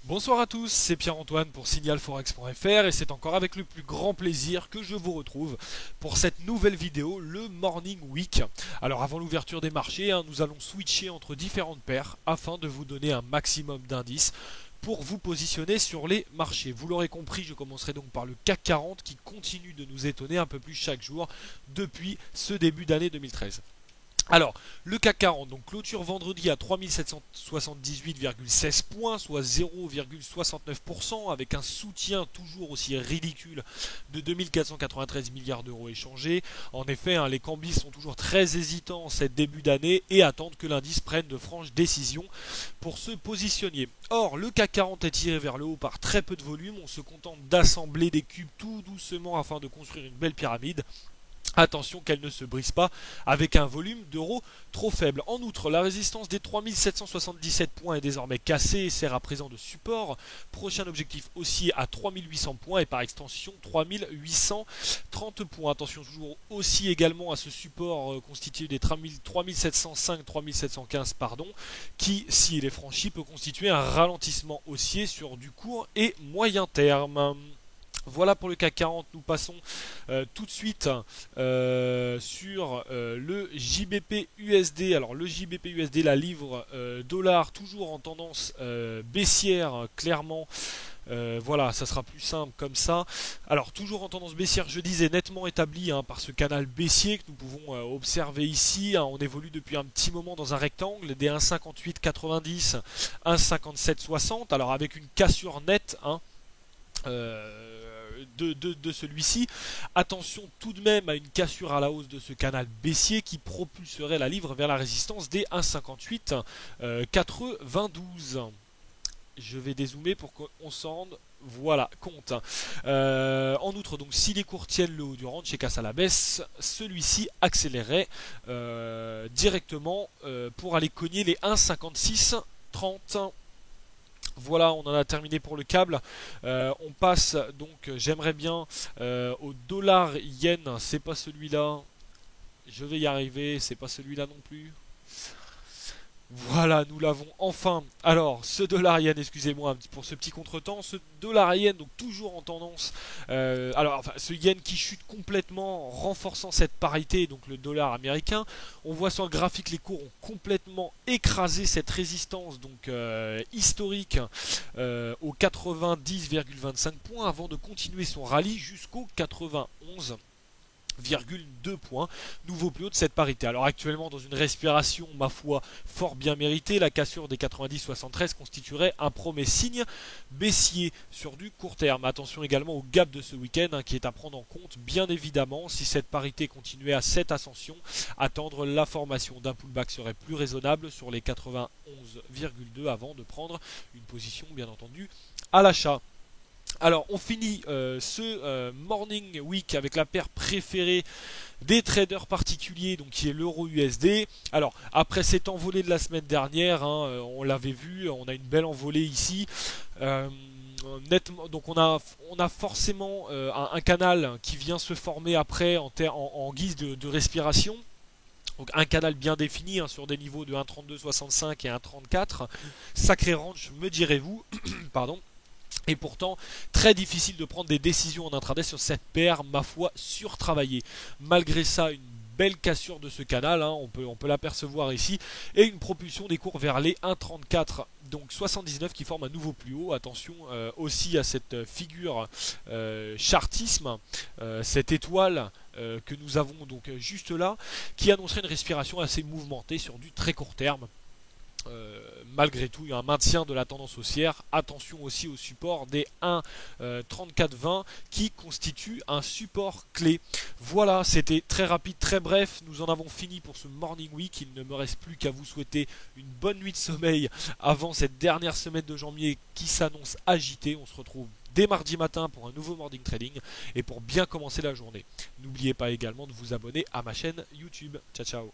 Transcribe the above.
Bonsoir à tous, c'est Pierre-Antoine pour signalforex.fr et c'est encore avec le plus grand plaisir que je vous retrouve pour cette nouvelle vidéo, le Morning Week. Alors avant l'ouverture des marchés, nous allons switcher entre différentes paires afin de vous donner un maximum d'indices pour vous positionner sur les marchés. Vous l'aurez compris, je commencerai donc par le CAC 40 qui continue de nous étonner un peu plus chaque jour depuis ce début d'année 2013. Alors, le CAC 40, donc clôture vendredi à 3778,16 points, soit 0,69%, avec un soutien toujours aussi ridicule de 2493 milliards d'euros échangés. En effet, les cambis sont toujours très hésitants en cette début d'année et attendent que l'indice prenne de franches décisions pour se positionner. Or, le CAC 40 est tiré vers le haut par très peu de volume, on se contente d'assembler des cubes tout doucement afin de construire une belle pyramide. Attention qu'elle ne se brise pas avec un volume d'euros trop faible. En outre, la résistance des 3777 points est désormais cassée et sert à présent de support. Prochain objectif aussi à 3800 points et par extension 3830 points. Attention toujours aussi également à ce support constitué des 3705-3715 qui, s'il est franchi, peut constituer un ralentissement haussier sur du court et moyen terme. Voilà pour le CAC 40, nous passons tout de suite sur le JBP USD. Alors le JBP USD, la livre dollar, toujours en tendance baissière, clairement. Voilà, ça sera plus simple comme ça. Alors toujours en tendance baissière, je disais, nettement établi par ce canal baissier que nous pouvons observer ici. On évolue depuis un petit moment dans un rectangle des 1,5890, 1,5760. Alors avec une cassure nette, de celui-ci. Attention tout de même à une cassure à la hausse de ce canal baissier qui propulserait la livre vers la résistance des 1,58 92. Je vais dézoomer pour qu'on s'en rende voilà, compte. En outre, donc, si les cours tiennent le haut du range et cassent à la baisse, celui-ci accélérerait directement pour aller cogner les 1,56 30. Voilà, on en a terminé pour le câble. On passe donc, j'aimerais bien au dollar yen. C'est pas celui-là. Je vais y arriver. C'est pas celui-là non plus. Voilà, nous l'avons enfin. Alors, ce dollar yen, excusez-moi pour ce petit contretemps, ce dollar yen, donc toujours en tendance. Ce yen qui chute complètement, renforçant cette parité, donc le dollar américain. On voit sur le graphique les cours ont complètement écrasé cette résistance, donc historique, aux 90,25 points, avant de continuer son rallye jusqu'au 91,2 points, nouveau plus haut de cette parité. Alors actuellement dans une respiration, ma foi, fort bien méritée, la cassure des 90,73 constituerait un premier signe baissier sur du court terme. Attention également au gap de ce week-end qui est à prendre en compte, bien évidemment. Si cette parité continuait à cette ascension, attendre la formation d'un pullback serait plus raisonnable sur les 91,2 avant de prendre une position bien entendu à l'achat. Alors on finit ce Morning Week avec la paire préférée des traders particuliers, donc qui est l'euro USD. Alors après cette envolée de la semaine dernière, on l'avait vu, on a une belle envolée ici. Donc on a forcément un canal qui vient se former après en guise de respiration. Donc un canal bien défini sur des niveaux de 1,3265 et 1,34. Sacré range, me direz-vous. Pardon. Et pourtant, très difficile de prendre des décisions en intraday sur cette paire, ma foi, surtravaillée. Malgré ça, une belle cassure de ce canal, on peut l'apercevoir ici, et une propulsion des cours vers les 1,34. Donc 79 qui forme un nouveau plus haut. Attention aussi à cette figure chartisme, cette étoile que nous avons donc juste là, qui annoncerait une respiration assez mouvementée sur du très court terme. Malgré tout, il y a un maintien de la tendance haussière. Attention aussi au support des 1,3420 qui constitue un support clé. Voilà, c'était très rapide, très bref. Nous en avons fini pour ce Morning Week. Il ne me reste plus qu'à vous souhaiter une bonne nuit de sommeil avant cette dernière semaine de janvier qui s'annonce agitée. On se retrouve dès mardi matin pour un nouveau Morning Trading et pour bien commencer la journée. N'oubliez pas également de vous abonner à ma chaîne YouTube. Ciao ciao.